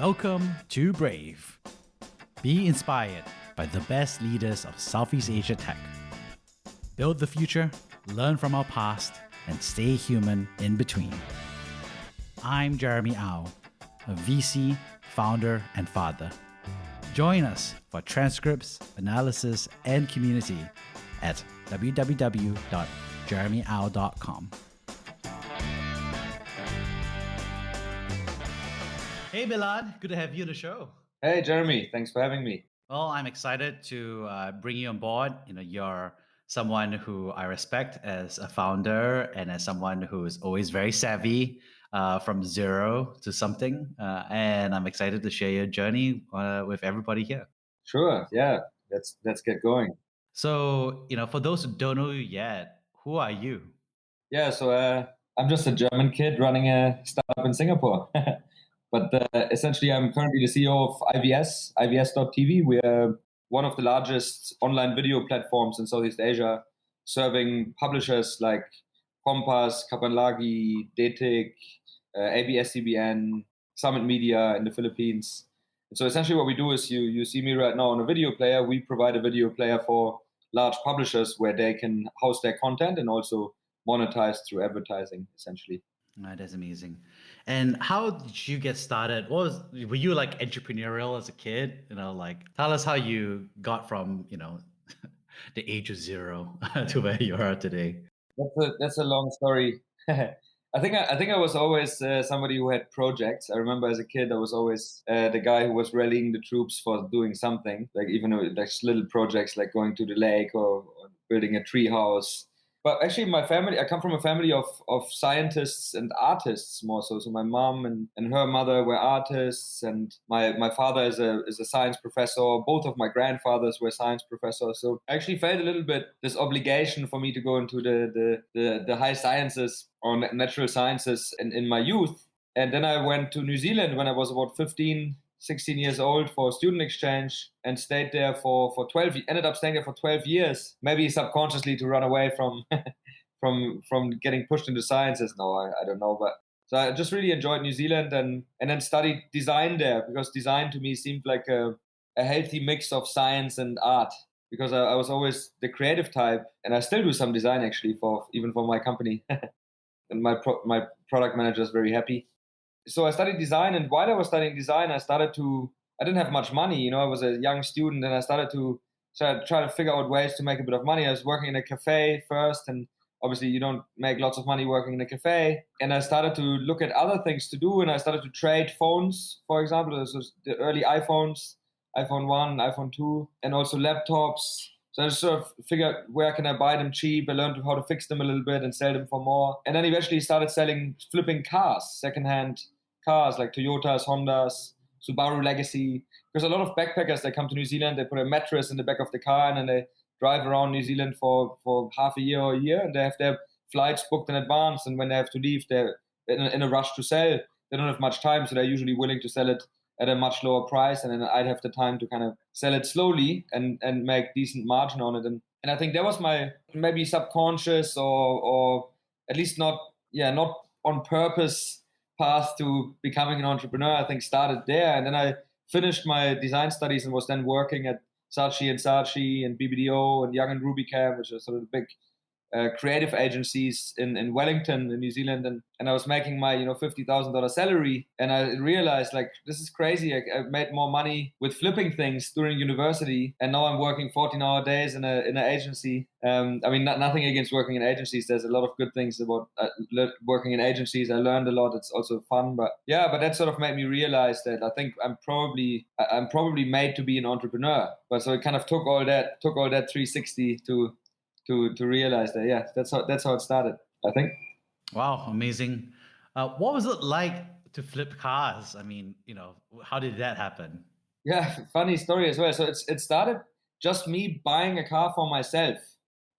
Welcome to Brave. Be inspired by the best leaders of Southeast Asia tech. Build the future, learn from our past, and stay human in between. I'm Jeremy Au, a VC, founder, and father. Join us for transcripts, analysis, and community at www.jeremyau.com. Hey Milan, good to have you on the show. Hey Jeremy, thanks for having me. Well, I'm excited to bring you on board. You're someone who I respect as a founder and as someone who is always very savvy from zero to something. And I'm excited to share your journey with everybody here. Sure, yeah, let's get going. So, for those who don't know you yet, who are you? Yeah, so I'm just a German kid running a startup in Singapore. But essentially, I'm currently the CEO of IVS.TV. We're one of the largest online video platforms in Southeast Asia, serving publishers like Compass, Kapanlagi, DTIC, ABS-CBN, Summit Media in the Philippines. And so essentially what we do is you see me right now on a video player. We provide a video player for large publishers where they can host their content and also monetize through advertising, essentially. That's amazing. And how did you get started? Were you like entrepreneurial as a kid? Tell us how you got from, the age of zero to where you are today. That's a long story. I think I was always somebody who had projects. I remember as a kid, I was always the guy who was rallying the troops for doing something, like even like little projects like going to the lake or building a tree house. But actually, I come from a family of scientists and artists more so. So my mom and her mother were artists, and my father is a science professor. Both of my grandfathers were science professors. So I actually felt a little bit this obligation for me to go into the high sciences or natural sciences in my youth. And then I went to New Zealand when I was about 15, 16 years old for a student exchange and stayed there for 12, ended up staying there for 12 years, maybe subconsciously to run away from from getting pushed into sciences. No, I don't know. But so I just really enjoyed New Zealand and then studied design there because design to me seemed like a healthy mix of science and art because I was always the creative type and I still do some design actually even for my company. And my product manager is very happy. So I studied design, and while I was studying design, I didn't have much money. I was a young student, and I started to try to figure out ways to make a bit of money. I was working in a cafe first, and obviously you don't make lots of money working in a cafe. And I started to look at other things to do, and I started to trade phones, for example. This was the early iPhones, iPhone 1, iPhone 2, and also laptops. So I just sort of figured where can I buy them cheap. I learned how to fix them a little bit and sell them for more. And then eventually started flipping cars, secondhand cars like Toyotas, Hondas, Subaru Legacy. Because a lot of backpackers, they come to New Zealand, they put a mattress in the back of the car and then they drive around New Zealand for half a year or a year. And they have their flights booked in advance. And when they have to leave, they're in a rush to sell. They don't have much time, so they're usually willing to sell it at a much lower price, and then I'd have the time to kind of sell it slowly and make decent margin on it. And I think that was my maybe subconscious or at least not on purpose path to becoming an entrepreneur. I think started there, and then I finished my design studies and was then working at Saatchi & Saatchi and BBDO and Young and Rubicam, which are sort of the big creative agencies in Wellington, in New Zealand, and I was making my $50,000 salary, and I realized like this is crazy. I made more money with flipping things during university, and now I'm working 14-hour days in an agency. I mean, nothing against working in agencies. There's a lot of good things about working in agencies. I learned a lot. It's also fun, but that sort of made me realize that I think I'm probably made to be an entrepreneur. But so it kind of took all that 360 to realize that, that's how it started, I think. Wow, amazing. What was it like to flip cars? I mean, how did that happen? Yeah, funny story as well. So it started just me buying a car for myself.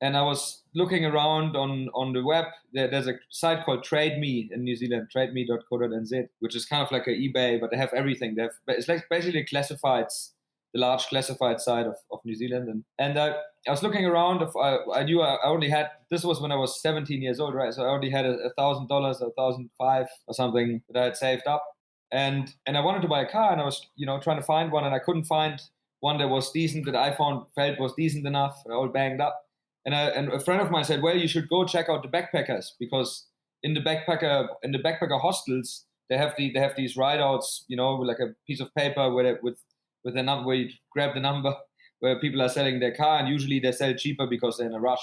And I was looking around on the web. There's a site called Trade Me in New Zealand, trademe.co.nz, which is kind of like an eBay, but they have everything. It's like basically classifieds, the large classified side of New Zealand. And I was looking around. I knew I only had, this was when I was 17 years old, right? So I only had $1,000 or $1,500 or something that I had saved up. and I wanted to buy a car, and I was trying to find one, and I couldn't find one that was decent, that I felt was decent enough, all banged up. And a friend of mine said, well, you should go check out the backpackers, because in the backpacker hostels, they have these rideouts, with like a piece of paper with a number, where you grab the number where people are selling their car, and usually they sell cheaper because they're in a rush.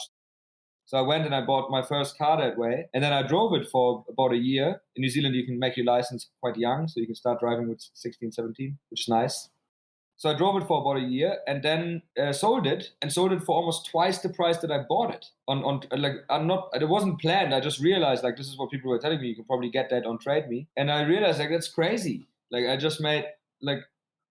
So I went and I bought my first car that way, and then I drove it for about a year. In New Zealand, you can make your license quite young, so you can start driving with 16, 17, which is nice. So I drove it for about a year, and then sold it for almost twice the price that I bought it. It wasn't planned. I just realized, like, this is what people were telling me. You can probably get that on Trade Me, and I realized, like, that's crazy. Like, I just made like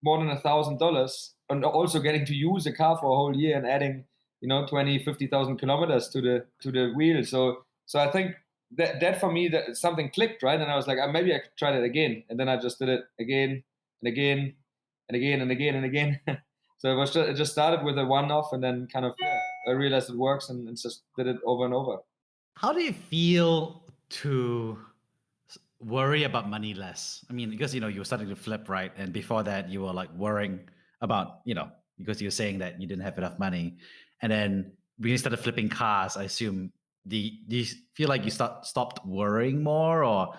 more than $1,000, and also getting to use a car for a whole year and adding 20, 50,000 kilometers to the wheel. So I think that for me, that something clicked, right? And I was like, maybe I could try that again. And then I just did it again and again and again and again and again. So it just started with a one-off, and then kind of, I realized it works, and just did it over and over. How do you feel to worry about money less? I mean, because, you were starting to flip, right? And before that, you were like worrying about, because you were saying that you didn't have enough money. And then when you started flipping cars, I assume, do you feel like you stopped worrying more? Or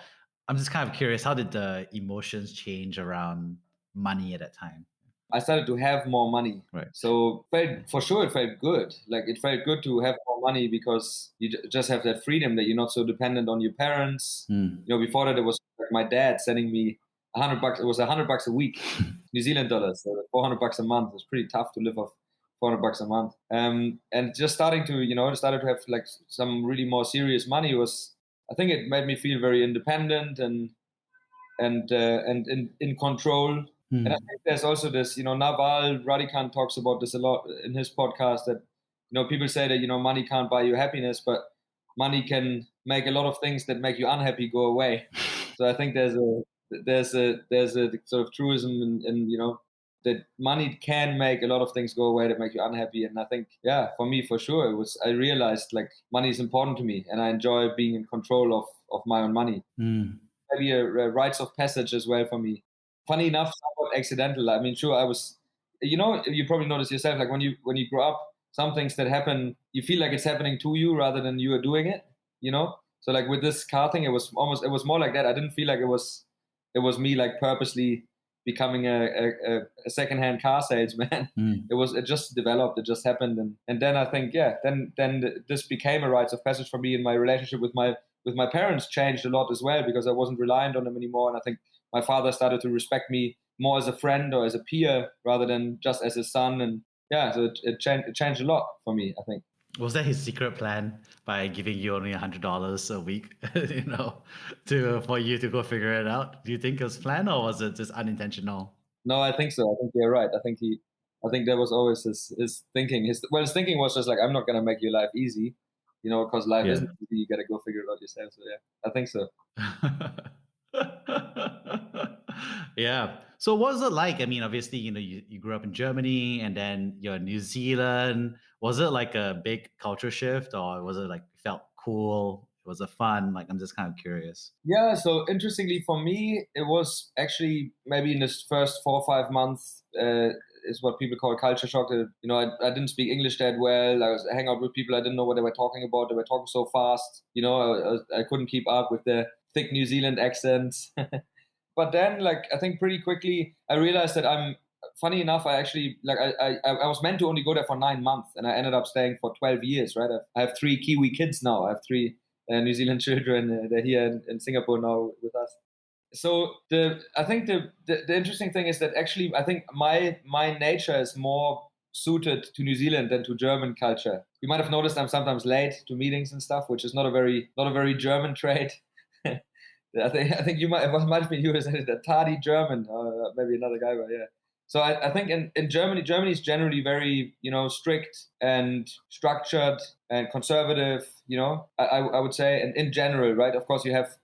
I'm just kind of curious, how did the emotions change around money at that time? I started to have more money. Right. So for sure, it felt good. Like, it felt good to have more money, because you just have that freedom, that you're not so dependent on your parents. Before that, it was like my dad sending me $100. It was $100 a week, New Zealand dollars. So $400 a month. It was pretty tough to live off $400 a month. And just starting to, started to have like some really more serious money I think it made me feel very independent and in control. And I think there's also this, Naval Ravikant talks about this a lot in his podcast, that, people say that, money can't buy you happiness, but money can make a lot of things that make you unhappy go away. So I think there's a sort of truism in that money can make a lot of things go away that make you unhappy. And I think, for me, for sure, I realized, like, money is important to me, and I enjoy being in control of my own money. Maybe a rites of passage as well for me. Funny enough, somewhat accidental. I mean, sure, I was, you probably notice yourself, like, when you grow up, some things that happen, you feel like it's happening to you rather than you are doing it, So like with this car thing, it was more like that. I didn't feel like it was me, like, purposely becoming a secondhand car salesman. It just developed, it just happened. And then I think, then this became a rites of passage for me, and my relationship with my parents changed a lot as well, because I wasn't reliant on them anymore. And I think my father started to respect me more as a friend or as a peer rather than just as a son. And so it changed a lot for me, I think. Was that his secret plan, by giving you only $100 a week, for you to go figure it out? Do you think it was planned, or was it just unintentional? No, I think so. I think you're right. I think that was always his thinking. His thinking was just like, I'm not going to make your life easy, because life isn't easy. You got to go figure it out yourself. So I think so. Yeah. So what was it like? I mean, obviously, you grew up in Germany, and then you're in New Zealand. Was it like a big culture shift, or was it like felt cool? Was it fun? Like, I'm just kind of curious. Yeah. So interestingly for me, it was actually maybe in this first 4 or 5 months, is what people call culture shock. I didn't speak English that well. I hang out with people, I didn't know what they were talking about. They were talking so fast. I couldn't keep up with the thick New Zealand accents. But then, like, I think pretty quickly I realized that funny enough, I actually, like, I was meant to only go there for 9 months, and I ended up staying for 12 years, right? I have 3 Kiwi kids now. I have 3 New Zealand children. They're here in Singapore now with us. So I think the interesting thing is that actually I think my nature is more suited to New Zealand than to German culture. You might have noticed I'm sometimes late to meetings and stuff, which is not a very German trait. I think it might have been you who said it, a tardy German, maybe another guy, but yeah. So I think in Germany is generally very, strict and structured and conservative, I would say, and in general, right? Of course, you have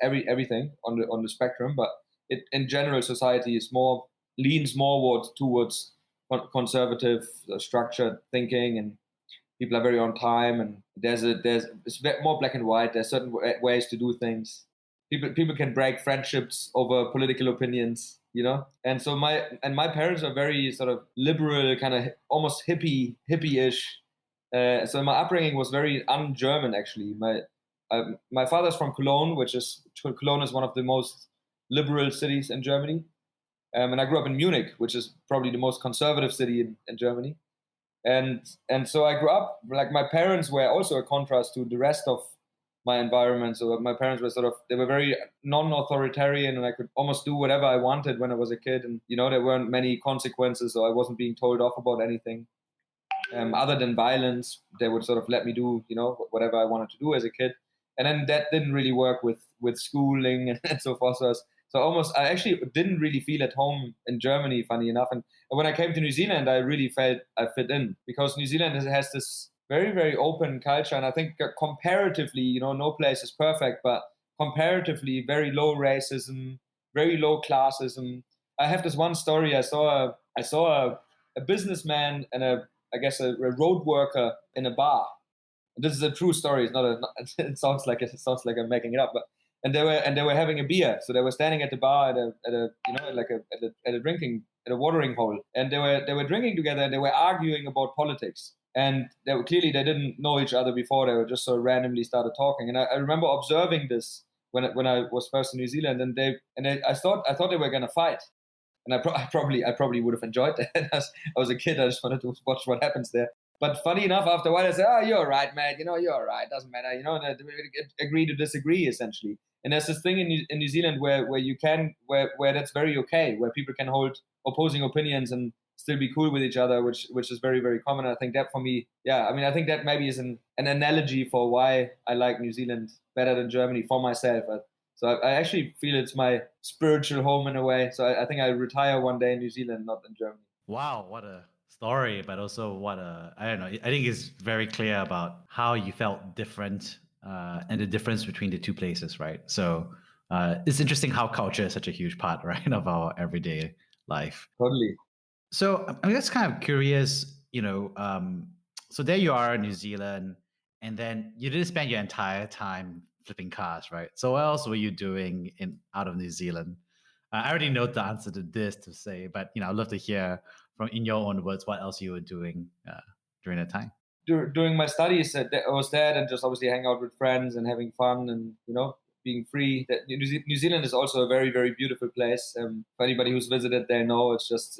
everything on the spectrum, but in general, society leans more towards conservative, structured thinking, and people are very on time, and it's more black and white. There's certain ways to do things. people can break friendships over political opinions, And so my parents are very sort of liberal, kind of almost hippie-ish. So my upbringing was very un-German, actually. My father's from Cologne, Cologne is one of the most liberal cities in Germany. And I grew up in Munich, which is probably the most conservative city in Germany. And so I grew up, like, my parents were also a contrast to the rest of my environment. So my parents were they were very non-authoritarian, and I could almost do whatever I wanted when I was a kid. And, there weren't many consequences, so I wasn't being told off about anything. Other than violence, they would sort of let me do, whatever I wanted to do as a kid. And then that didn't really work with schooling and so forth. So I actually didn't really feel at home in Germany, funny enough. And when I came to New Zealand, I really felt I fit in, because New Zealand has this very, very open culture. And I think comparatively, no place is perfect, but comparatively very low racism, very low classism. I have this one story. I saw a businessman and a road worker in a bar. This is a true story. It's not it sounds like I'm making it up, but and they were having a beer. So they were standing at the bar at a watering hole, and they were drinking together, and they were arguing about politics. And they didn't know each other before. They were just so randomly started talking. And I remember observing this when I was first in New Zealand, and I thought they were gonna fight. And I probably would have enjoyed that. I was a kid. I just wanted to watch what happens there. But funny enough, after a while, I said, "Oh, you're right, man. You're all right. Doesn't matter. And agree to disagree, essentially." And there's this thing in New Zealand where that's very okay, where people can hold opposing opinions and still be cool with each other, which is very, very common. I think that for me, I think that maybe is an analogy for why I like New Zealand better than Germany for myself. So I actually feel it's my spiritual home in a way. So I think I retire one day in New Zealand, not in Germany. Wow, what a story, but also I don't know. I think it's very clear about how you felt different and the difference between the two places, right? So it's interesting how culture is such a huge part, right, of our everyday life. Totally. So I'm just kind of curious, so there you are in New Zealand, and then you didn't spend your entire time flipping cars, right? So what else were you doing out of New Zealand? I already know the answer to this to say, but I'd love to hear from in your own words what else you were doing during that time. During my studies, I was there and just obviously hang out with friends and having fun and being free. New Zealand is also a very, very beautiful place. For anybody who's visited there, it's just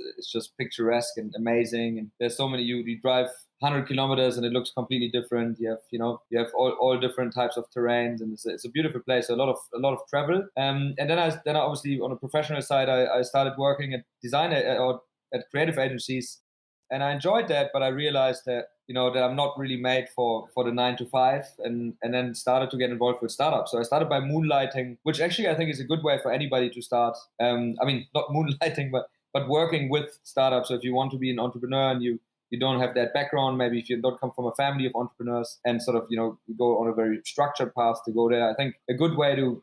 picturesque and amazing. And there's so many. You drive 100 kilometers and it looks completely different. You have all different types of terrains, and it's a beautiful place. So a lot of travel. And then I obviously on a professional side, I started working at design or at creative agencies, and I enjoyed that. But I realized that that I'm not really made for the 9 to 5, and then started to get involved with startups. So I started by moonlighting, which actually I think is a good way for anybody to start. Not moonlighting, but working with startups. So if you want to be an entrepreneur and you don't have that background, maybe if you don't come from a family of entrepreneurs, and sort of you go on a very structured path to go there, I think a good way to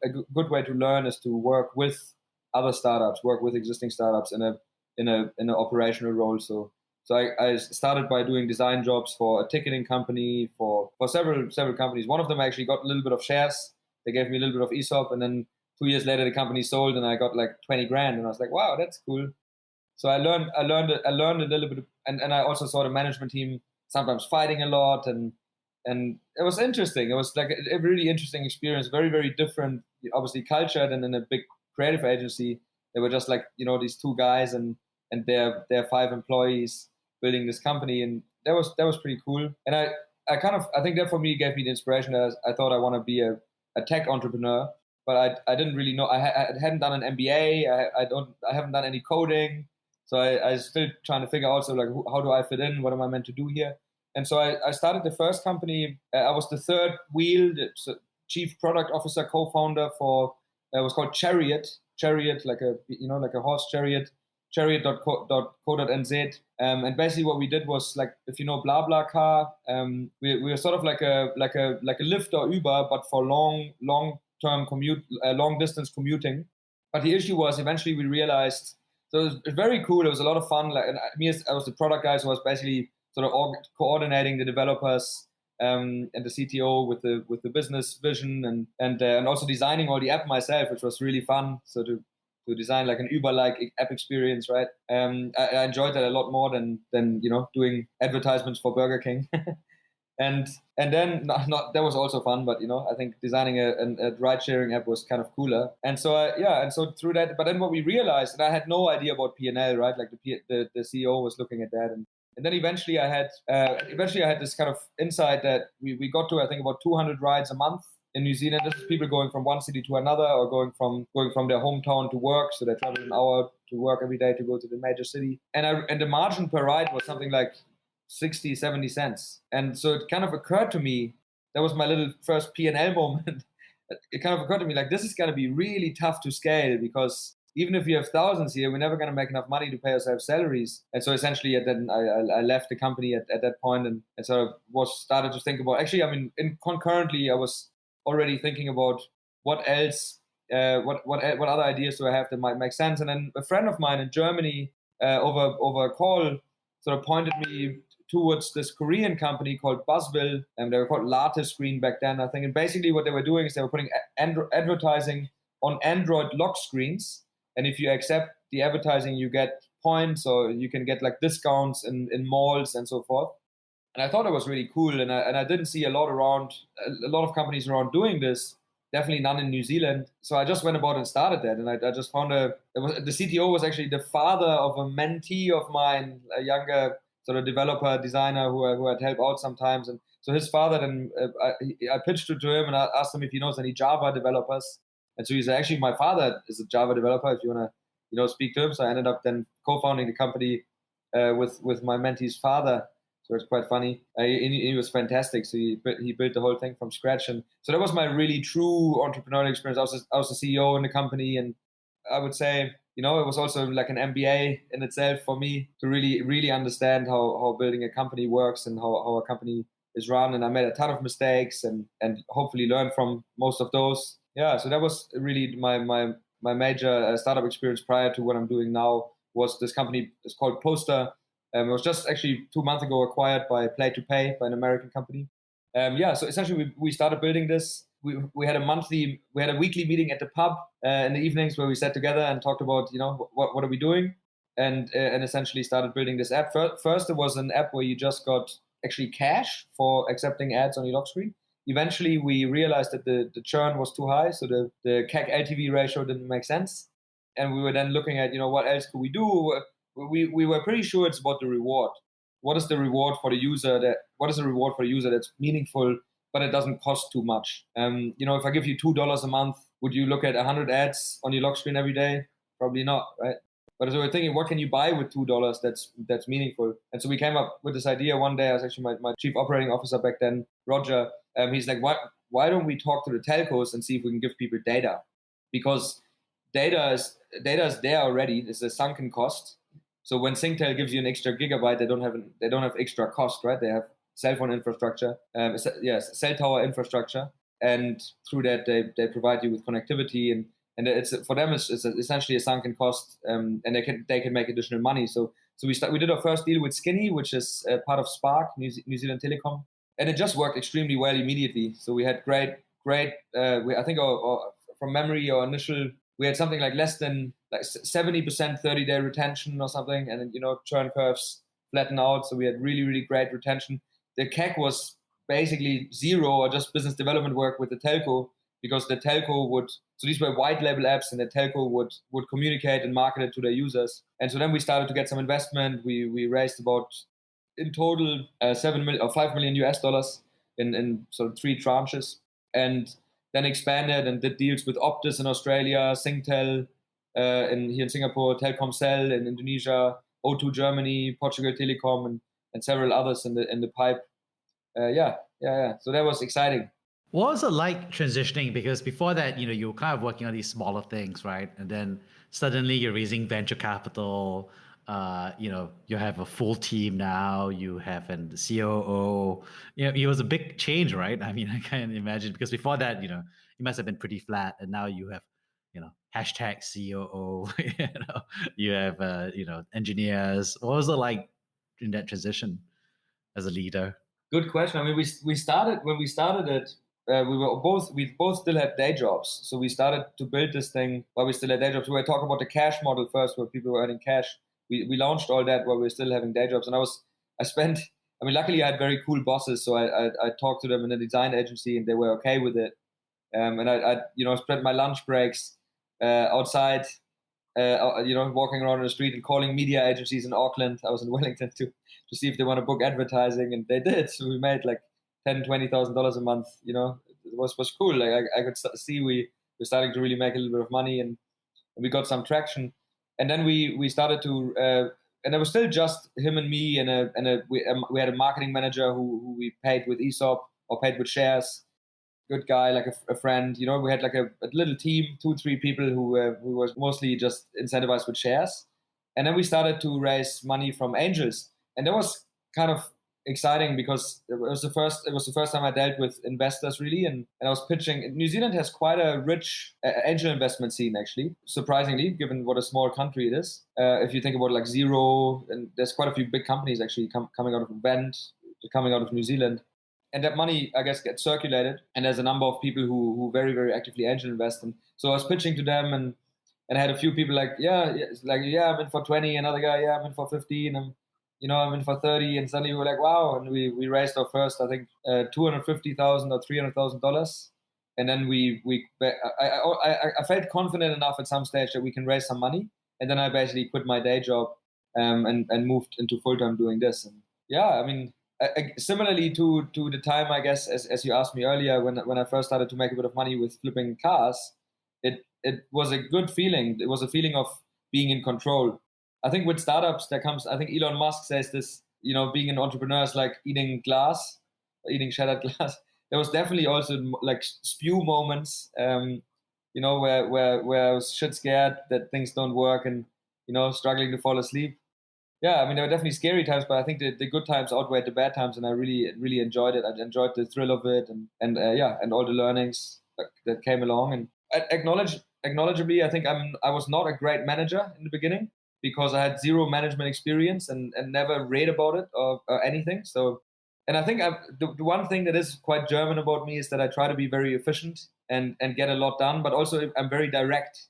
learn is to work with other startups, work with existing startups in an operational role. So I started by doing design jobs for a ticketing company, for several companies. One of them actually got a little bit of shares. They gave me a little bit of ESOP, and then 2 years later the company sold, and I got like 20 grand, and I was like, wow, that's cool. So I learned a little bit, and I also saw the management team sometimes fighting a lot, and it was interesting. It was like a really interesting experience, very, very different, obviously culture than in a big creative agency. They were just like these two guys and their 5 employees building this company, and that was pretty cool. And I think that for me gave me the inspiration that I thought I want to be a tech entrepreneur, but I didn't really know. I hadn't done an MBA. I haven't done any coding, so I was still trying to figure out like how do I fit in? What am I meant to do here? And so I started the first company. I was the third wheel, chief product officer, co-founder for. It was called Chariot, like a horse chariot. Chariot.co.nz, and basically what we did was, like, if you know BlaBlaCar, we were sort of like a Lyft or Uber, but for long-term commute, long distance commuting. But the issue was eventually we realized, so it was very cool. It was a lot of fun. Like, I was the product guy, so I was basically sort of coordinating the developers and the CTO with the business vision and also designing all the app myself, which was really fun. So to design like an Uber-like app experience, right? I enjoyed that a lot more than doing advertisements for Burger King. And then not that was also fun, but I think designing a ride sharing app was kind of cooler. And so and so through that, but then what we realized, and I had no idea about P&L, right? Like the CEO was looking at that, and then eventually I had this kind of insight that we got to, I think, about 200 rides a month in New Zealand. This is people going from one city to another, or going from their hometown to work. So they travel an hour to work every day to go to the major city, and the margin per ride was something like 60, 70 cents. And so it kind of occurred to me, that was my little first P&L moment. It kind of occurred to me, like, this is going to be really tough to scale, because even if we have thousands here, we're never going to make enough money to pay ourselves salaries. And so essentially then I left the company at that point, and sort of started to think about, actually, I mean, concurrently, I was already thinking about what else, what other ideas do I have that might make sense. And then a friend of mine in Germany, over a call, sort of pointed me towards this Korean company called Buzzbill, and they were called Latte Screen back then, I think. And basically what they were doing is they were putting advertising on Android lock screens. And if you accept the advertising, you get points, or you can get like discounts in malls and so forth. And I thought it was really cool. And I didn't see a lot of companies around doing this. Definitely none in New Zealand. So I just went about and started that. And I just found the CTO was actually the father of a mentee of mine, a younger sort of developer, designer who I'd help out sometimes. And so his father, then I pitched it to him and I asked him if he knows any Java developers. And so he said, actually, my father is a Java developer, if you want to speak to him. So I ended up then co-founding the company with my mentee's father. So it's quite funny. He was fantastic. So he built the whole thing from scratch. And so that was my really true entrepreneurial experience. I was the CEO in the company, and I would say, it was also like an MBA in itself for me to really, really understand how building a company works and how a company is run. And I made a ton of mistakes and hopefully learned from most of those. Yeah, so that was really my major startup experience prior to what I'm doing now. Was this company, it's called Postr. It was just actually 2 months ago acquired by Play to Pay, by an American company. So essentially we started building this. We had a weekly meeting at the pub in the evenings where we sat together and talked about, what are we doing, and essentially started building this app. First, it was an app where you just got actually cash for accepting ads on your lock screen. Eventually, we realized that the churn was too high, so the CAC LTV ratio didn't make sense, and we were then looking at, what else could we do. We were pretty sure it's about the reward. What is the reward for the user that's meaningful, but it doesn't cost too much? If I give you $2 a month, would you look at 100 ads on your lock screen every day? Probably not, right? But so we're thinking, what can you buy with $2 that's meaningful? And so we came up with this idea one day. I was actually my chief operating officer back then, Roger. He's like, why don't we talk to the telcos and see if we can give people data? Because data is there already. It's a sunken cost. So when Singtel gives you an extra gigabyte, they don't have extra cost, right? They have cell phone infrastructure, cell tower infrastructure, and through that they provide you with connectivity, and it's for them it's essentially a sunken cost, and they can make additional money. So we did our first deal with Skinny, which is part of Spark, New Zealand Telecom, and it just worked extremely well immediately. So we had great. I think from memory, our initial. We had something like less than 70% 30-day retention or something, and then, churn curves flatten out. So we had really, really great retention. The CAC was basically zero, or just business development work with the telco, because the telco so these were white label apps, and the telco would communicate and market it to their users. And so then we started to get some investment. We raised about, in total, $5 million US in sort of 3 tranches, and then expanded and did deals with Optus in Australia, Singtel here in Singapore, Telkomsel in Indonesia, O2 Germany, Portugal Telecom, and several others in the pipe. So that was exciting. What was it like transitioning? Because before that, you were kind of working on these smaller things, right? And then suddenly you're raising venture capital. You have a full team now. You have a COO. It was a big change, right? I mean, I can't imagine, because before that, you must have been pretty flat, and now you have, hashtag COO. You have, engineers. What was it like in that transition as a leader? Good question. I mean, we started when we started it. We both still had day jobs, so we started to build this thing while we still had day jobs. We were talking about the cash model first, where people were earning cash. We launched all that while we were still having day jobs, and I spent. I mean, luckily I had very cool bosses, so I talked to them in a design agency, and they were okay with it. And I spent my lunch breaks outside, walking around the street and calling media agencies in Auckland. I was in Wellington to see if they want to book advertising, and they did. So we made like $10,000-$20,000 a month. It was cool. Like I could see we were starting to really make a little bit of money, and we got some traction. And then we started to, and it was still just him and me, and we had a marketing manager who we paid with ESOP or paid with shares. Good guy, like a friend. We had like a little team, 2-3 people who was mostly just incentivized with shares. And then we started to raise money from angels, and that was kind of exciting because it was the first time I dealt with investors really, and I was pitching. New Zealand has quite a rich angel investment scene, actually, surprisingly, given what a small country it is. If you think about like Zero, and there's quite a few big companies actually coming out of Vent, coming out of New Zealand. And that money, I guess, gets circulated. And there's a number of people who very, very actively angel invest. And so I was pitching to them, and I had a few people like, I'm in for 20. Another guy, I'm in for 15. I'm in for 30. And suddenly we were like, wow. And we raised our first, I think, $250,000 or $300,000. And then I felt confident enough at some stage that we can raise some money. And then I basically quit my day job and moved into full-time doing this. And yeah, I mean, similarly to the time, I guess, as you asked me earlier, when I first started to make a bit of money with flipping cars, it was a good feeling. It was a feeling of being in control. I think with startups, I think Elon Musk says this, being an entrepreneur is like eating glass, eating shattered glass. There was definitely also like spew moments, where I was shit scared that things don't work and, struggling to fall asleep. Yeah, I mean, there were definitely scary times, but I think the good times outweighed the bad times, and I really, really enjoyed it. I enjoyed the thrill of it, and all the learnings that came along. And acknowledgeably, I think I was not a great manager in the beginning because I had zero management experience and never read about it or anything. So, and I think the one thing that is quite German about me is that I try to be very efficient and get a lot done, but also I'm very direct,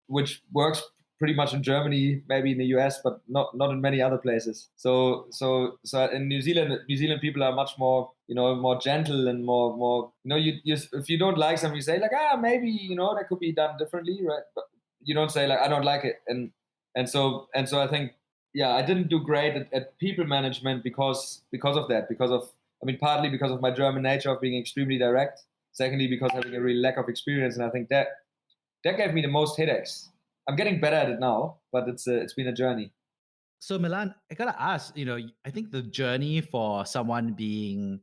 which works pretty much in Germany, maybe in the US, but not in many other places. So in New Zealand people are much more, more gentle and more, you if you don't like something, you say like, maybe, that could be done differently, right? But you don't say like, I don't like it. And so I think, I didn't do great at people management because of that, partly because of my German nature of being extremely direct. Secondly, because having a real lack of experience. And I think that gave me the most headaches. I'm getting better at it now, but it's been a journey. So Milan, I gotta ask, I think the journey for someone being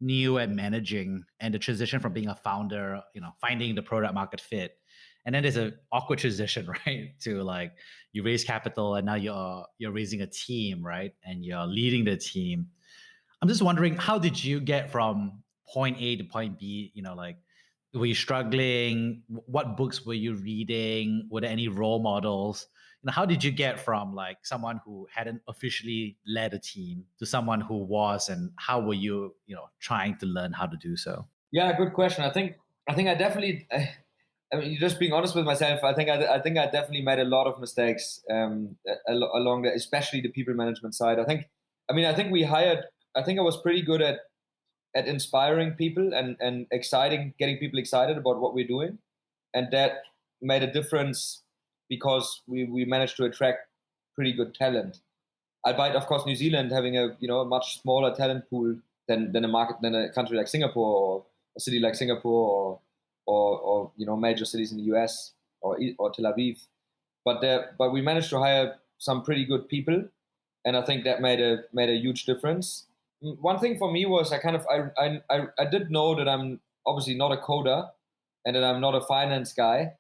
new and managing and the transition from being a founder, finding the product market fit, and then there's an awkward transition, right? To like you raise capital and now you're raising a team, right? And you're leading the team. I'm just wondering, how did you get from point A to point B? Were you struggling? What books were you reading? Were there any role models? How did you get from like someone who hadn't officially led a team to someone who was, and how were you, trying to learn how to do so? Yeah, good question. I think I definitely, I mean, just being honest with myself, I think I definitely made a lot of mistakes along the, especially the people management side. I think I was pretty good at inspiring people and getting people excited about what we're doing. And that made a difference because we managed to attract pretty good talent. Albeit, of course, New Zealand having a much smaller talent pool than a country like Singapore or a city like Singapore or major cities in the US or Tel Aviv. But we managed to hire some pretty good people, and I think that made a huge difference. One thing for me was I did know that I'm obviously not a coder and that I'm not a finance guy.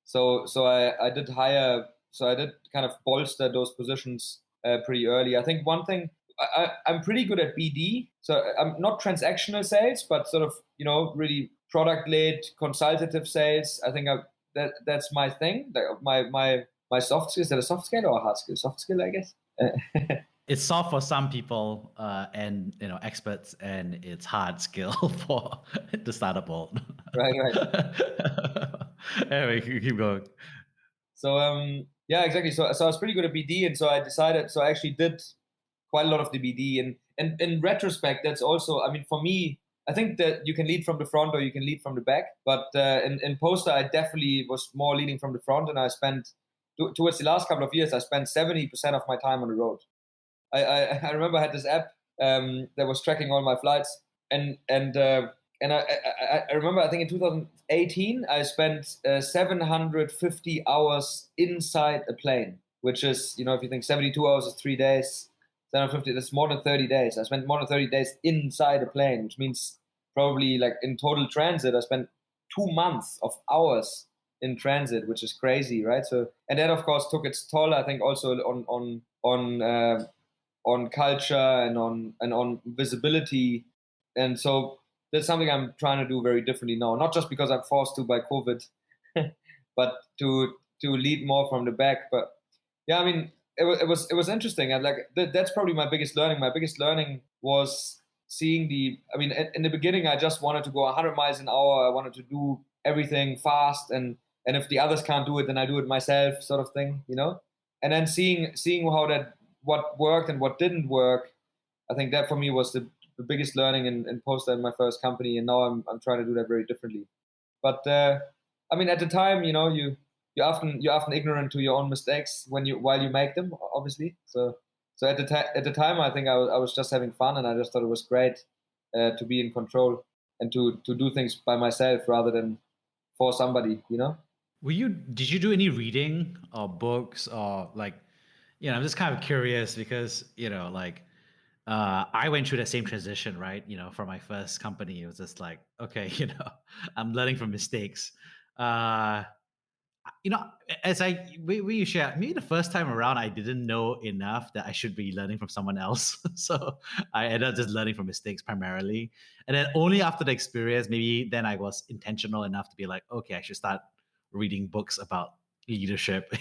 So I did kind of bolster those positions pretty early. I think one thing, I'm pretty good at BD. So I'm not transactional sales, but sort of, really product-led consultative sales. I think that's my thing. My soft skill. Is that a soft skill or a hard skill? Soft skill, I guess. it's soft for some people and experts, and it's hard skill for the startup world. Right. Anyway, keep going. So yeah, exactly. So I was pretty good at BD, and so I decided. So I actually did quite a lot of the BD, and in retrospect, that's also. I mean, for me, I think that you can lead from the front or you can lead from the back. But in Postr, I definitely was more leading from the front, and I spent towards the last couple of years, I spent 70% of my time on the road. I remember I had this app that was tracking all my flights, and I remember I think in 2018 I spent 750 hours inside a plane, which is if you think 72 hours is 3 days, 750 that's more than 30 days. I spent more than 30 days inside a plane, which means probably like in total transit I spent 2 months of hours in transit, which is crazy, right? So and that of course took its toll. I think also on culture and on visibility, and so that's something I'm trying to do very differently now. Not just because I'm forced to by COVID, but to lead more from the back. But yeah, I mean, it was interesting. And like that's probably my biggest learning. My biggest learning was seeing the. I mean, in the beginning, I just wanted to go 100 miles an hour. I wanted to do everything fast, and if the others can't do it, then I do it myself, sort of thing, And then seeing how that what worked and what didn't work, I think that for me was the biggest learning in Postr in my first company, and now I'm trying to do that very differently. But I mean, at the time, you're often ignorant to your own mistakes while you make them, obviously. So at the time, I think I was just having fun, and I just thought it was great to be in control and to do things by myself rather than for somebody. Did you do any reading or books or like, I'm just kind of curious because, I went through the same transition, right? For my first company, it was just like, okay, I'm learning from mistakes. Uh, as we share, maybe the first time around, I didn't know enough that I should be learning from someone else. So I ended up just learning from mistakes primarily. And then only after the experience, maybe then I was intentional enough to be like, okay, I should start reading books about leadership.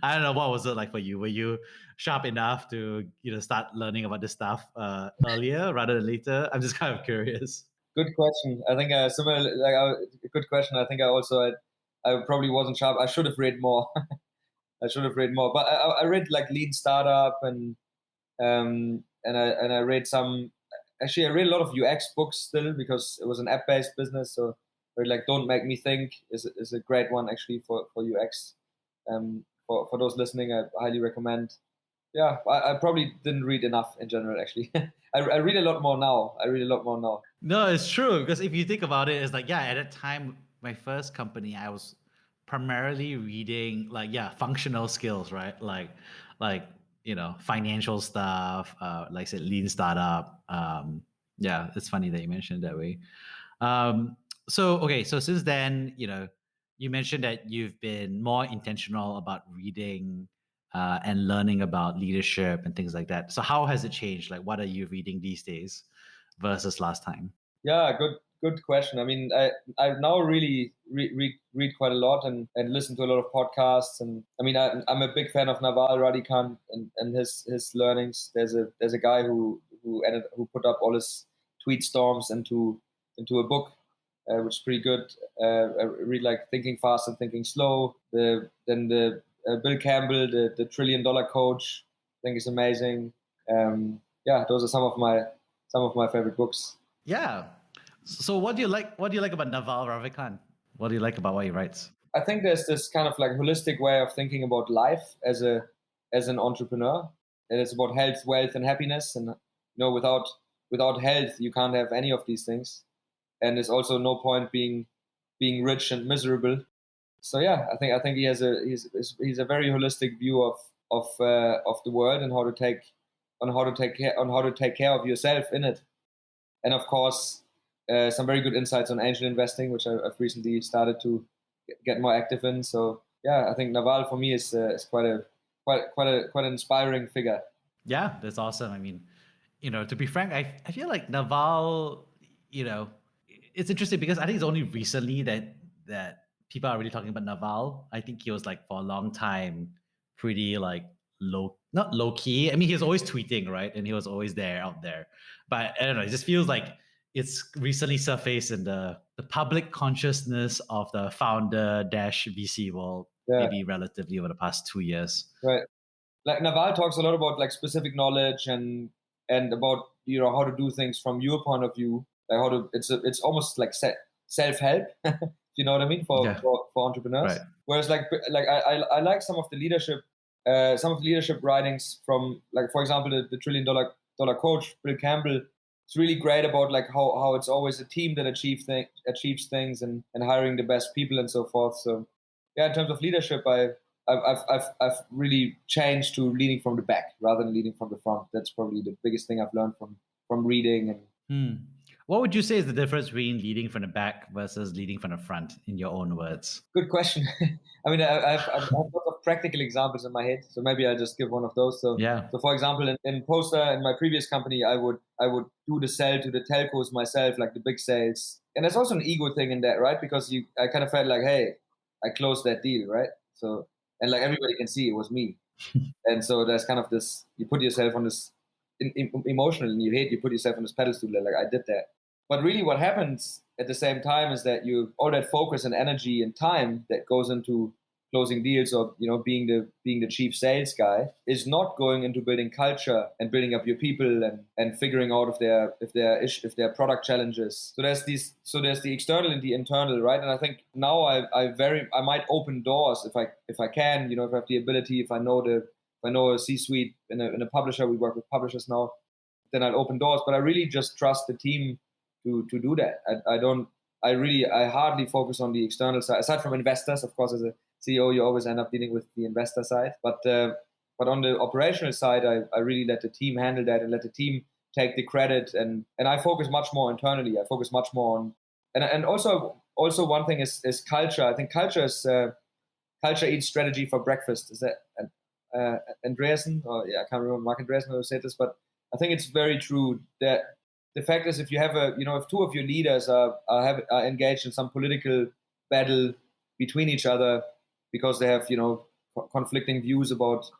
I don't know, what was it like for you? Were you sharp enough to start learning about this stuff earlier rather than later? I'm just kind of curious. Good question. I think similar, like a good question. I think I probably wasn't sharp. I should have read more. I should have read more. But I read like Lean Startup and I read some. Actually, I read a lot of UX books still because it was an app-based business. So I read like Don't Make Me Think is a great one actually for UX. For those listening, I highly recommend. Yeah, I probably didn't read enough in general. Actually, I read a lot more now. I read a lot more now. No, it's true because if you think about it, it's like at that time, my first company, I was primarily reading like functional skills, right? Like financial stuff, like I said, lean startup. Yeah, it's funny that you mentioned it that way. So okay, so since then, you mentioned that you've been more intentional about reading and learning about leadership and things like that. So how has it changed? Like, what are you reading these days versus last time? Yeah, good question. I mean, I now really read quite a lot and listen to a lot of podcasts. And I mean, I'm a big fan of Naval Ravikant and his learnings. There's a guy who put up all his tweet storms into a book, which is pretty good. I read like Thinking Fast and Thinking Slow. Then the Bill Campbell, the $1 trillion coach, I think is amazing. Yeah, those are some of my favorite books. Yeah. So what do you like? What do you like about Naval Ravikant? What do you like about what he writes? I think there's this kind of like holistic way of thinking about life as an entrepreneur, and it's about health, wealth, and happiness. And without health, you can't have any of these things. And there's also no point being rich and miserable. So yeah, I think he's a very holistic view of the world and how to take care of yourself in it. And of course, some very good insights on angel investing, which I've recently started to get more active in. So yeah, I think Naval for me is quite an inspiring figure. Yeah, that's awesome. I mean, to be frank, I feel like Naval, it's interesting because I think it's only recently that people are really talking about Naval. I think he was like for a long time pretty like not low key. I mean, he was always tweeting, right? And he was always out there. But I don't know, it just feels like it's recently surfaced in the public consciousness of the founder dash VC world, maybe relatively over the past 2 years. Right. Like Naval talks a lot about like specific knowledge and about, you know, how to do things from your point of view, like how to, it's almost like self-help, you know what I mean, for entrepreneurs. Right. Whereas like I like some of the leadership writings from, like, for example, the $1 trillion coach, Bill Campbell. It's really great about like how it's always a team that achieves things and hiring the best people and so forth. So yeah, in terms of leadership, I've really changed to leading from the back rather than leading from the front. That's probably the biggest thing I've learned from reading. And what would you say is the difference between leading from the back versus leading from the front, in your own words? Good question. I mean, I've lots of practical examples in my head, so maybe I'll just give one of those. So for example, in Postr, in my previous company, I would do the sell to the telcos myself, like the big sales. And there's also an ego thing in that, right? Because I kind of felt like, hey, I closed that deal, right? So, and like everybody can see it was me. And so there's kind of this, you put yourself on this, emotionally, and you put yourself on this pedestal, like I did that. But really what happens at the same time is that all that focus and energy and time that goes into closing deals or, you know, being the chief sales guy is not going into building culture and building up your people and figuring out if there are product challenges. So there's the external and the internal, right? And I think now I might open doors if I can, you know, if I have the ability, if I know a C-suite in a publisher, we work with publishers now, then I'll open doors. But I really just trust the team to do that. I hardly focus on the external side, aside from investors. Of course, as a CEO, you always end up dealing with the investor side. But on the operational side, I really let the team handle that and let the team take the credit. And I focus much more internally. I focus much more on, and also one thing is culture. I think culture eats strategy for breakfast. Is that Andreessen? Or I can't remember Mark Andreessen who said this, but I think it's very true that the fact is, if you have if two of your leaders are engaged in some political battle between each other because they have, you know, conflicting views about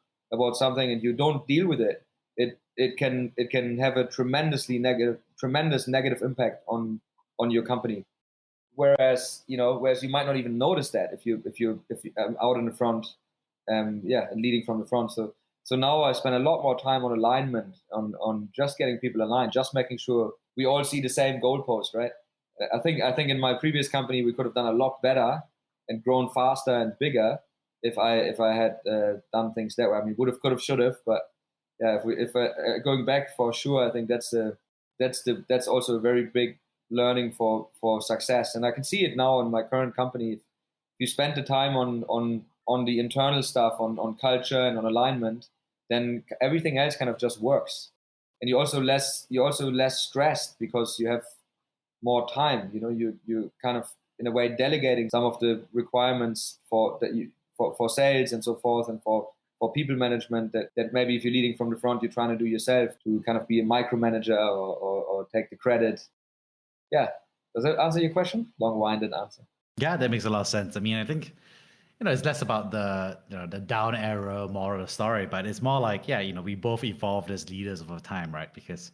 something, and you don't deal with it, it can have a tremendous negative impact on your company. Whereas you might not even notice that if you're out in the front, and leading from the front. So now I spend a lot more time on alignment, on just getting people aligned, just making sure we all see the same goalpost, right? I think in my previous company we could have done a lot better and grown faster and bigger if I had done things that way. I mean, would have, could have, should have, but yeah, if going back for sure, I think that's also a very big learning for success. And I can see it now in my current company. If you spend the time on the internal stuff, on culture and on alignment, then everything else kind of just works. And you're also less stressed because you have more time. You know, you kind of in a way delegating some of the requirements for sales and so forth, and for people management that maybe if you're leading from the front, you're trying to do yourself, to kind of be a micromanager or take the credit. Yeah. Does that answer your question? Long-winded answer. Yeah, that makes a lot of sense. I mean, I think, it's less about the down arrow moral of the story, but it's more like, we both evolved as leaders over time, right? Because,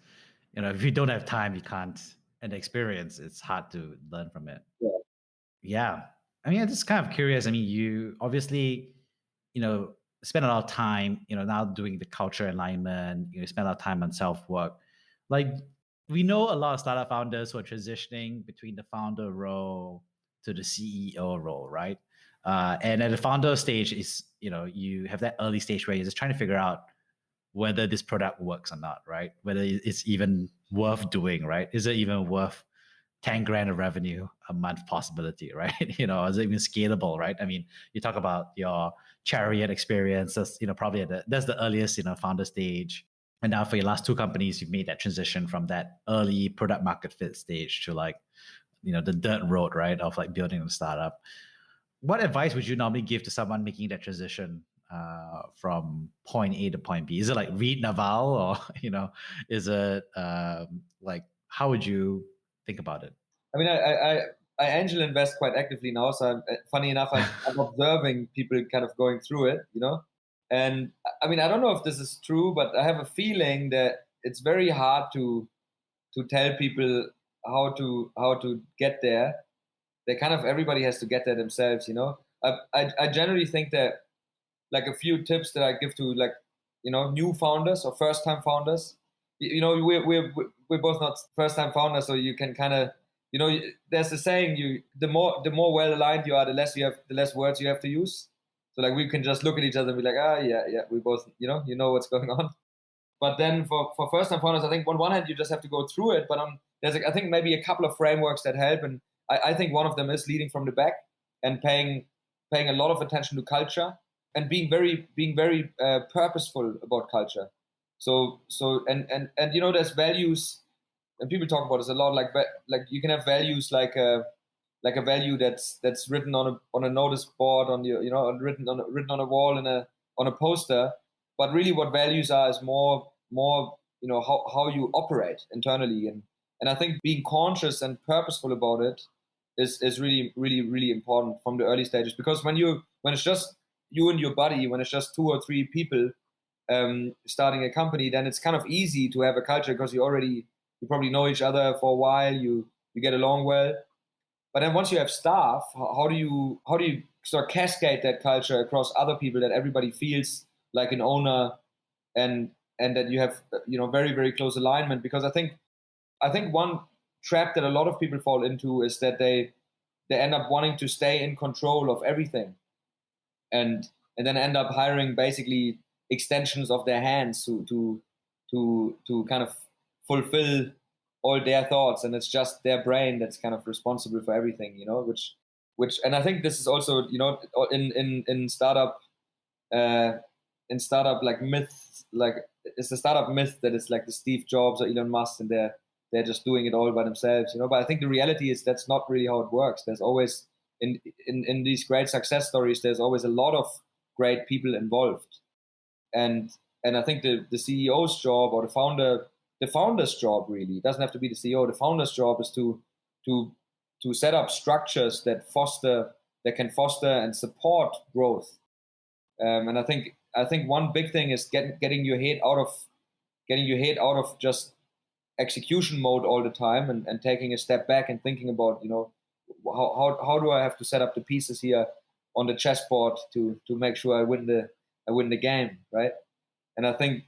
if you don't have time, you can't, and experience, it's hard to learn from it. Yeah. I mean, I'm just kind of curious. I mean, you obviously, spend a lot of time, now doing the culture alignment, you spend a lot of time on self-work. Like, we know a lot of startup founders who are transitioning between the founder role to the CEO role, right? And at the founder stage is, you have that early stage where you're just trying to figure out whether this product works or not, right? Whether it's even worth doing, right? Is it even worth 10 grand of revenue a month possibility, right? Is it even scalable, right? I mean, you talk about your Chariot experience, that's, probably that's the earliest, founder stage. And now for your last two companies, you've made that transition from that early product market fit stage to like, the dirt road, right? Of like building a startup. What advice would you normally give to someone making that transition from point A to point B? Is it like read Naval, or is it like, how would you think about it? I mean, I angel invest quite actively now, so funny enough, I'm observing people kind of going through it, And I mean, I don't know if this is true, but I have a feeling that it's very hard to tell people how to get there. They kind of, everybody has to get there themselves, you know. I generally think that, like, a few tips that I give to, like, you know, new founders or first time founders. You know, we're both not first time founders, so you can kind of, you know, there's a saying, the more well aligned you are, the less words you have to use. So, like, we can just look at each other and be like, yeah, we both, you know what's going on. But then for first time founders, I think on one hand you just have to go through it, but I think maybe a couple of frameworks that help, and I think one of them is leading from the back and paying a lot of attention to culture, and being very purposeful about culture. So and you know, there's values, and people talk about this a lot. Like you can have values like a value that's written on a notice board, on your, you know, written on a wall, on a poster. But really, what values are is more, you know, how you operate internally, and I think being conscious and purposeful about it is really important from the early stages, because when it's just you and your buddy, when it's just 2 or 3 people starting a company, then it's kind of easy to have a culture, because you probably know each other for a while, you get along well. But then once you have staff, how do you sort of cascade that culture across other people, that everybody feels like an owner, and that you have, you know, very very close alignment? Because I think one trap that a lot of people fall into is that they end up wanting to stay in control of everything, and then end up hiring basically extensions of their hands to kind of fulfill all their thoughts, and it's just their brain that's kind of responsible for everything, you know, which and I think this is also, you know, in startup like myths, like it's a startup myth that it's like the Steve Jobs or Elon Musk, and they're just doing it all by themselves, you know. But I think the reality is that's not really how it works. There's always in these great success stories, there's always a lot of great people involved, and I think the CEO's job, or the founder's job, really, it doesn't have to be the CEO. The founder's job is to set up structures that can foster and support growth. And I think one big thing is getting your head out of just execution mode all the time, and taking a step back and thinking about, you know, how do I have to set up the pieces here on the chessboard to make sure I win the game, right? And I think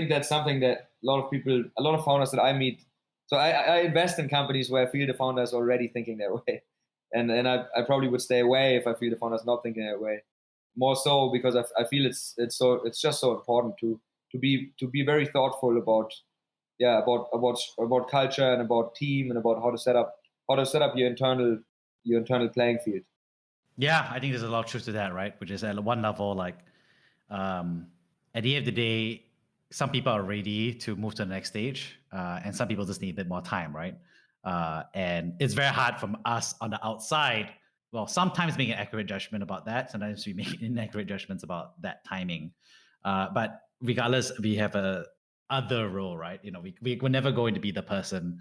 that's something that a lot of founders that I meet. So I invest in companies where I feel the founder is already thinking that way, and I probably would stay away if I feel the founder is not thinking that way. More so because I feel it's just so important to be very thoughtful about culture, and about team, and about how to set up your internal playing field. Yeah, I think there's a lot of truth to that, right? Which is, at one level, like, at the end of the day, some people are ready to move to the next stage, and some people just need a bit more time, right? And it's very hard from us on the outside. Well, sometimes make an accurate judgment about that. Sometimes we make inaccurate judgments about that timing. But regardless, we have a other role, right? You know, we're never going to be the person.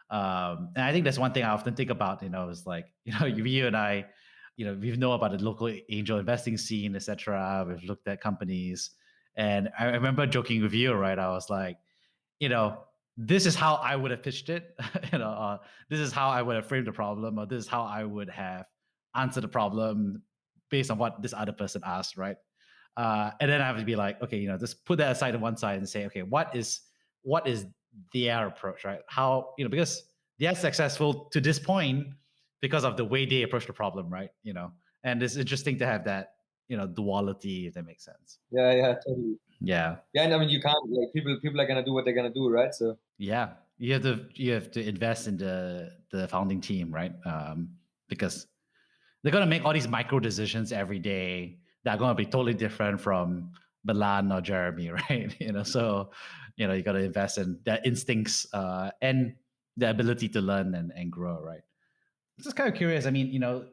And I think that's one thing I often think about, you know, is like, you know, you and I, you know, we know about the local angel investing scene, etc. We've looked at companies, and I remember joking with you, right? I was like, you know, this is how I would have pitched it. You know, this is how I would have framed the problem, or this is how I would have answered the problem based on what this other person asked, right? And then I have to be like, okay, you know, just put that aside to one side and say, okay, what is their approach, right? How, you know, because they are successful to this point because of the way they approach the problem, right? You know, and it's interesting to have that, you know, duality, if that makes sense. Yeah, totally. Yeah. Yeah, and I mean, you can't, like, people are gonna do what they're gonna do, right? So yeah, you have to invest in the founding team, right? Because they're gonna make all these micro decisions every day that are gonna be totally different from Milan or Jeremy, right? You know, so, you know, you got to invest in their instincts, and the ability to learn and grow, right? Just kind of curious. I mean, you know,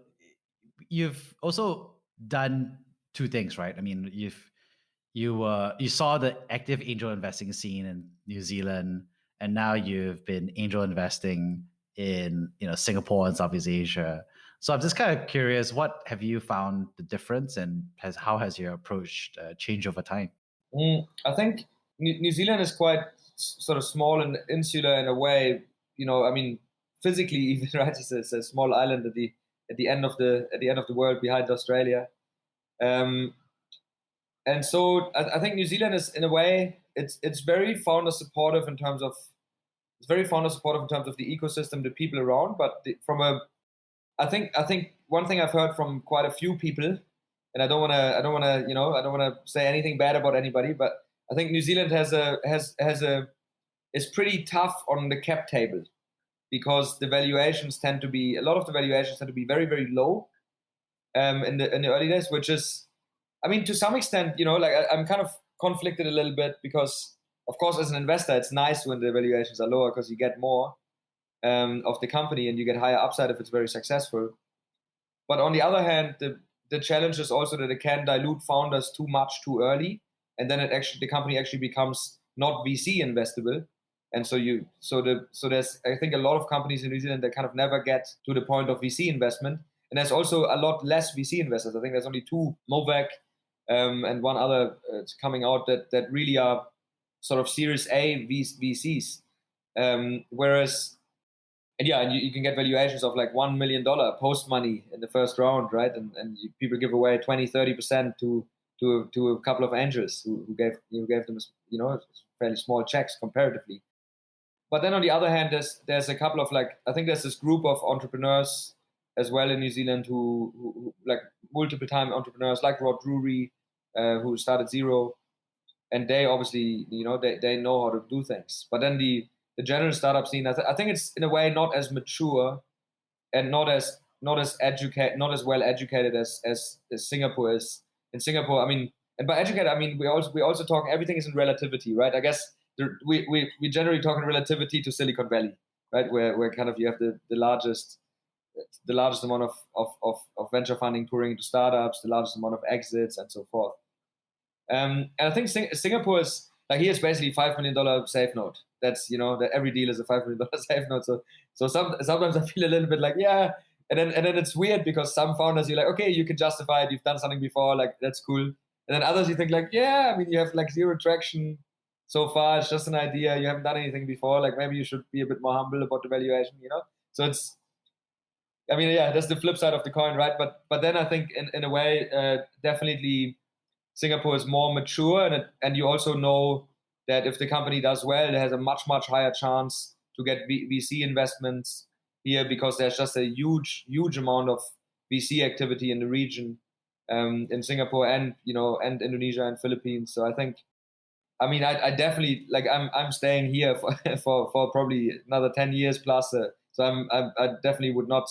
you've also done two things, right? I mean, you saw the active angel investing scene in New Zealand, and now you've been angel investing in, you know, Singapore and Southeast Asia. So I'm just kind of curious, what have you found the difference, and how has your approach changed over time? I think New Zealand is quite sort of small and insular in a way. I mean, physically even, right? It's a small island at the end of the world behind Australia. Um, and so I think New Zealand is, in a way, it's very founder supportive in terms of the ecosystem, the people around. But I think one thing I've heard from quite a few people, and I don't want to say anything bad about anybody, but I think New Zealand is pretty tough on the cap table, because a lot of the valuations tend to be very, very low in the early days, which is, I mean, to some extent, like I'm kind of conflicted a little bit, because of course as an investor it's nice when the valuations are lower, because you get more of the company and you get higher upside if it's very successful. But on the other hand, the challenge is also that it can dilute founders too much too early, and then the company actually becomes not VC investable. And so there's, I think, a lot of companies in New Zealand that kind of never get to the point of VC investment. And there's also a lot less VC investors. I think there's only two, Movec and one other coming out that really are sort of Series A VCs. Whereas, and you can get valuations of like $1 million post money in the first round, right? And people give away 20-30% to a couple of angels who gave them fairly small checks comparatively. But then on the other hand, there's a couple of, like, I think there's this group of entrepreneurs as well in New Zealand who like multiple time entrepreneurs like Rod Drury, who started Zero, and they obviously they know how to do things. But then the general startup scene, I think it's in a way not as mature and not as well educated as Singapore is. In Singapore, I mean, and by educated I mean we also talk, everything is in relativity, right? I guess we generally talk in relativity to Silicon Valley, right? Where kind of you have the largest amount of venture funding pouring into startups, the largest amount of exits, and so forth. And I think Singapore is, like, here's basically $5 million safe note. That's, that every deal is a $5 million safe note. So sometimes I feel a little bit like, yeah. And then it's weird, because some founders, you're like, okay, you can justify it. You've done something before, like, that's cool. And then others, you think like, yeah, I mean, you have like zero traction so far. It's just an idea. You haven't done anything before. Like, maybe you should be a bit more humble about the valuation, So it's, I mean, yeah, that's the flip side of the coin, right? But then I think in a way, definitely Singapore is more mature, and you also know that if the company does well, it has a much, much higher chance to get VC investments here, because there's just a huge, huge amount of VC activity in the region, in Singapore and Indonesia and Philippines. So I think, I mean, I definitely, like, I'm staying here for probably another 10 years plus. So I definitely would not,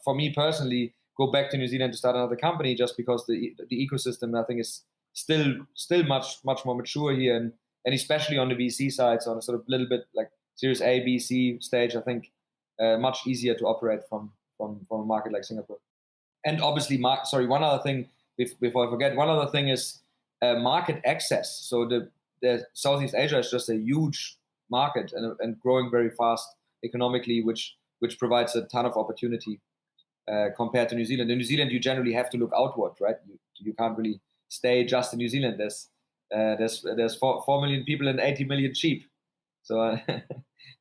for me personally, go back to New Zealand to start another company, just because the ecosystem, I think, is still much, much more mature here, and especially on the VC side, so on a sort of little bit like Series A, B, C stage, I think much easier to operate from a market like Singapore. And obviously, one other thing before I forget, one other thing is market access. So the Southeast Asia is just a huge market and growing very fast economically, which provides a ton of opportunity. Compared to New Zealand. In New Zealand, you generally have to look outward, right? You can't really stay just in New Zealand. There's 4 million people and 80 million sheep. So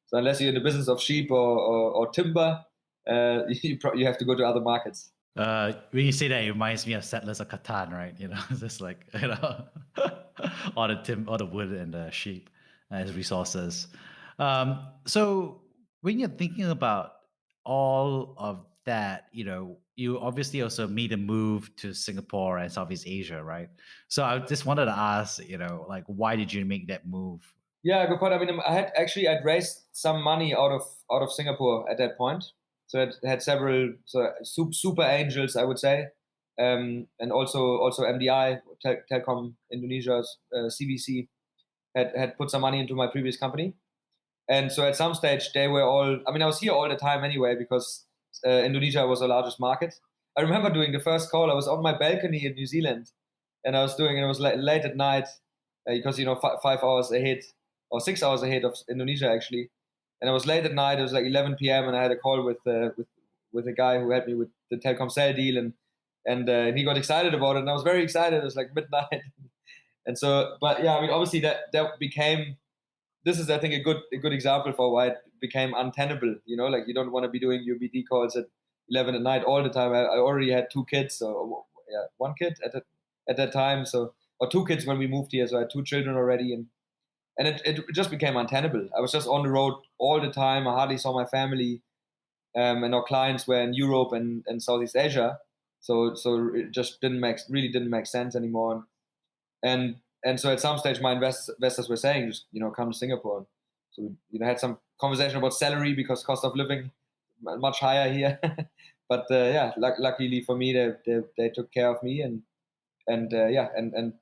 so unless you're in the business of sheep or timber, you have to go to other markets. When you say that, it reminds me of Settlers of Catan, right? It's just like, all the wood and the sheep as resources. So when you're thinking about all of that, you obviously also made a move to Singapore and Southeast Asia, right? So I just wanted to ask, like, why did you make that move? Yeah, good point. I mean, I'd raised some money out of Singapore at that point. So it had several super angels, I would say, and also MDI, Telkom Indonesia's CVC, had put some money into my previous company. And so at some stage, they were all, I mean, I was here all the time anyway, because Indonesia was the largest market. I remember doing the first call. I was on my balcony in New Zealand, and it was late at night, because 5 hours ahead, or 6 hours ahead of Indonesia actually. And it was late at night. It was like 11 p.m. and I had a call with with a guy who helped me with the Telkomsel deal, and he got excited about it, and I was very excited. It was like midnight, and so, but yeah, I mean, obviously that became. This is, I think, a good example for why it became untenable. Like you don't want to be doing your BD calls at 11 at night all the time. I already had 2 kids, so yeah, 1 kid at that time, so or 2 kids when we moved here, so I had 2 children already, and it just became untenable. I was just on the road all the time. I hardly saw my family, and our clients were in Europe and Southeast Asia, so it just really didn't make sense anymore. And so at some stage, my investors were saying, just come to Singapore. So had some conversation about salary because cost of living much higher here. But yeah, luckily for me, they took care of me and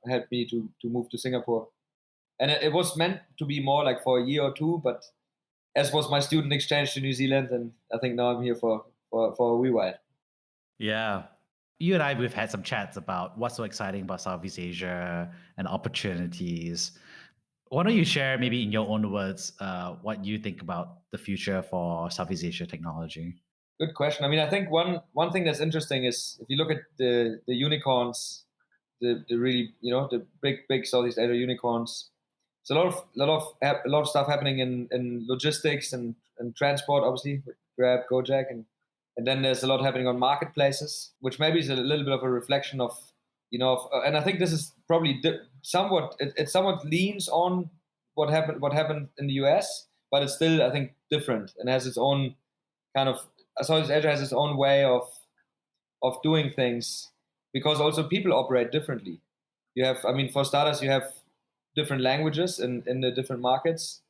helped me to move to Singapore. And it was meant to be more like for a year or 2, but as was my student exchange to New Zealand, and I think now I'm here for a wee while. Yeah. You and I, we've had some chats about what's so exciting about Southeast Asia and opportunities. Why don't you share, maybe in your own words, what you think about the future for Southeast Asia technology? Good question. I mean, I think one thing that's interesting is if you look at the unicorns, the really the big Southeast Asia unicorns. There's a lot of stuff happening in logistics and transport, obviously, with Grab, Gojek, and then there's a lot happening on marketplaces, which maybe is a little bit of a reflection of, and I think this is probably somewhat, it somewhat leans on what happened in the US, but it's still, I think, different and has its own kind of, Southeast Asia has its own way of doing things, because also people operate differently. You have, I mean, for starters, you have different languages in the different markets.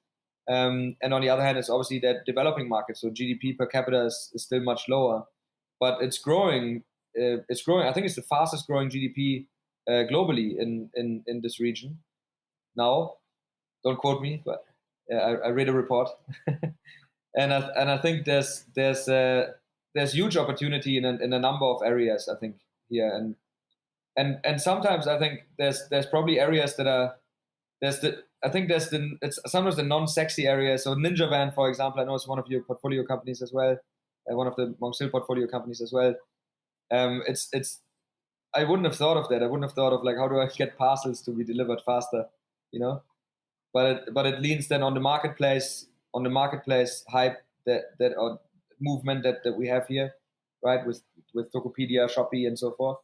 And on the other hand, it's obviously that developing market. So GDP per capita is still much lower, but it's growing. It's growing. I think it's the fastest growing GDP globally in this region. Now, don't quote me, but I read a report, and I think there's huge opportunity in a number of areas. I think here, and sometimes I think there's probably areas that are it's sometimes the non-sexy areas. So Ninja Van, for example, I know it's one of your portfolio companies as well, one of the MonksHill portfolio companies as well. It's I wouldn't have thought of that. I wouldn't have thought of like, how do I get parcels to be delivered faster, But it leans then on the marketplace hype that or movement that we have here, right? With Tokopedia, Shopee, and so forth.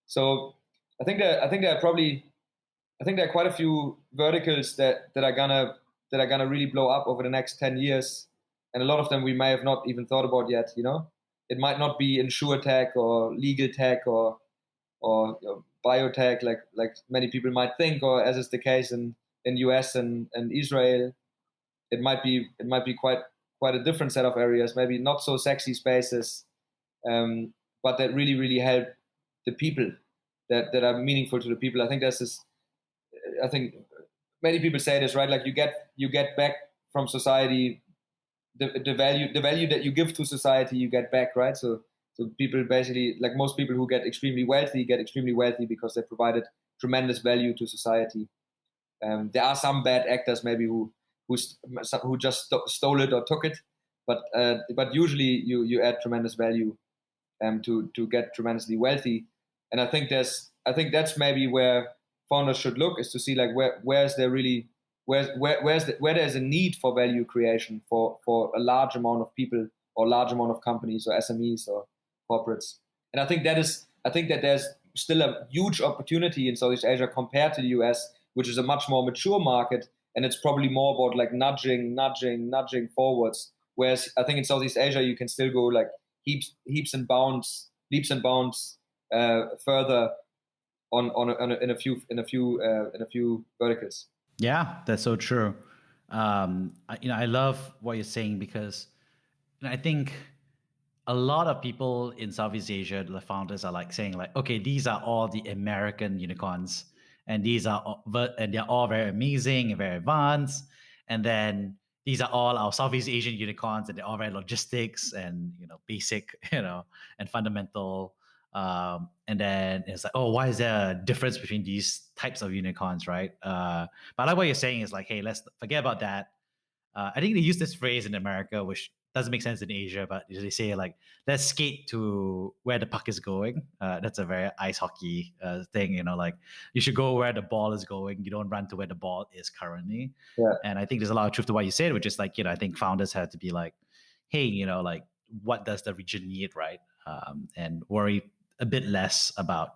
So I think there are quite a few verticals that are gonna really blow up over the next 10 years, and a lot of them we may have not even thought about yet. It might not be insurtech or legal tech or biotech like many people might think, or as is the case in US and Israel. It might be quite a different set of areas, maybe not so sexy spaces, but that really help the people, that are meaningful to the people. I think I think many people say this, right? Like you get back from society the value that you give to society, you get back, right? So people basically, like most people who get extremely wealthy because they provided tremendous value to society. There are some bad actors maybe who just stole it or took it, but usually you add tremendous value to get tremendously wealthy. And I think that's maybe where founders should look, is to see like where's there's a need for value creation for a large amount of people or large amount of companies or SMEs or corporates. And I think that there's still a huge opportunity in Southeast Asia compared to the US, which is a much more mature market, and it's probably more about like nudging forwards. Whereas I think in Southeast Asia you can still go like leaps and bounds further in a few verticals. Yeah, that's so true. I love what you're saying, because I think a lot of people in Southeast Asia, the founders, are like saying like, okay, these are all the American unicorns, and and they're all very amazing and very advanced, and then these are all our Southeast Asian unicorns, and they're all very logistics and basic, and fundamental. And then it's like, oh, why is there a difference between these types of unicorns, right? But I like what you're saying is like, hey, let's forget about that. I think they use this phrase in America, which doesn't make sense in Asia, but they say like, let's skate to where the puck is going. That's a very ice hockey thing, you know, like you should go where the ball is going. You don't run to where the ball is currently. Yeah. And I think there's a lot of truth to what you said, which is like, you know, I think founders have to be like, hey, you know, like what does the region need, right? And worry a bit less about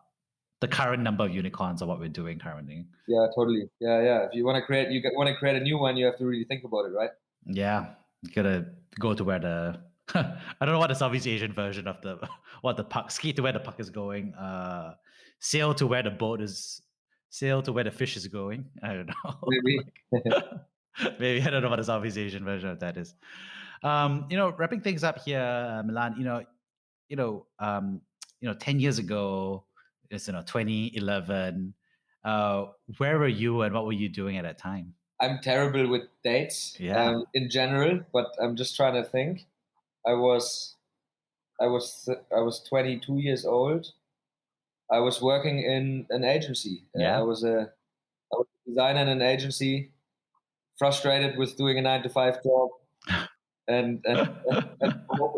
the current number of unicorns or what we're doing currently. Yeah, totally. Yeah. If you want to create a new one, you have to really think about it, right? Yeah, you gotta go to where the I don't know what the Southeast Asian version of the puck, skate to where the puck is going, sail to where the boat is, sail to where the fish is going. I don't know. Maybe. Maybe I don't know what the Southeast Asian version of that is. You know, wrapping things up here, Milan. You know, 10 years ago, it's 2011. Where were you and what were you doing at that time? I'm terrible with dates in general, but I'm just trying to think. I was 22 years old. I was working in an agency. I was a designer in an agency, frustrated with doing a 9-to-5 job, and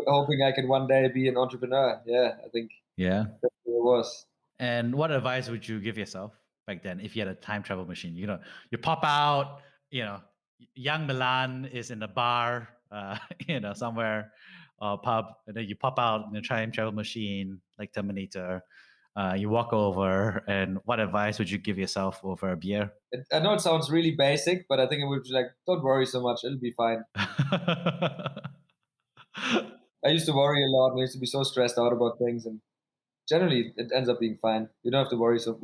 hoping I could one day be an entrepreneur. Yeah, I think. Yeah, that's what it was. And what advice would you give yourself back then if you had a time travel machine? You know, you pop out. You know, young Milan is in a bar. You know, somewhere, pub, and then you pop out in a time travel machine like Terminator. You walk over, and what advice would you give yourself over a beer? I know it sounds really basic, but I think it would be like, don't worry so much, it'll be fine. I used to worry a lot, and I used to be so stressed out about things, and generally it ends up being fine. We don't have to worry so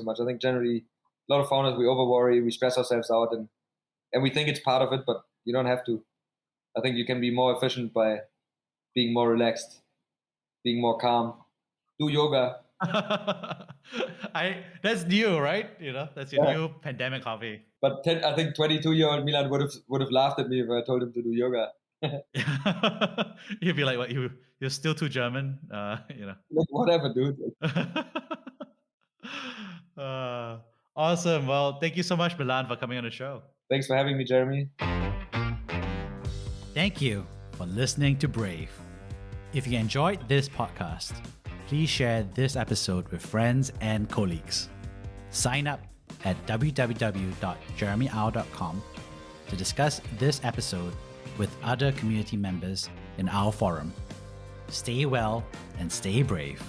much. I think generally a lot of founders, we over worry, we stress ourselves out, and we think it's part of it, but you don't have to. I think you can be more efficient by being more relaxed, being more calm. Do yoga. That's new, right? You know, that's your new pandemic hobby. But I think 22-year-old Milan would have laughed at me if I told him to do yoga. He'd be like, "What? You're still too German?" You know. Like, whatever, dude. Awesome. Well, thank you so much, Milan, for coming on the show. Thanks for having me, Jeremy. Thank you for listening to Brave. If you enjoyed this podcast, please share this episode with friends and colleagues. Sign up at www.jeremyau.com to discuss this episode with other community members in our forum. Stay well and stay brave.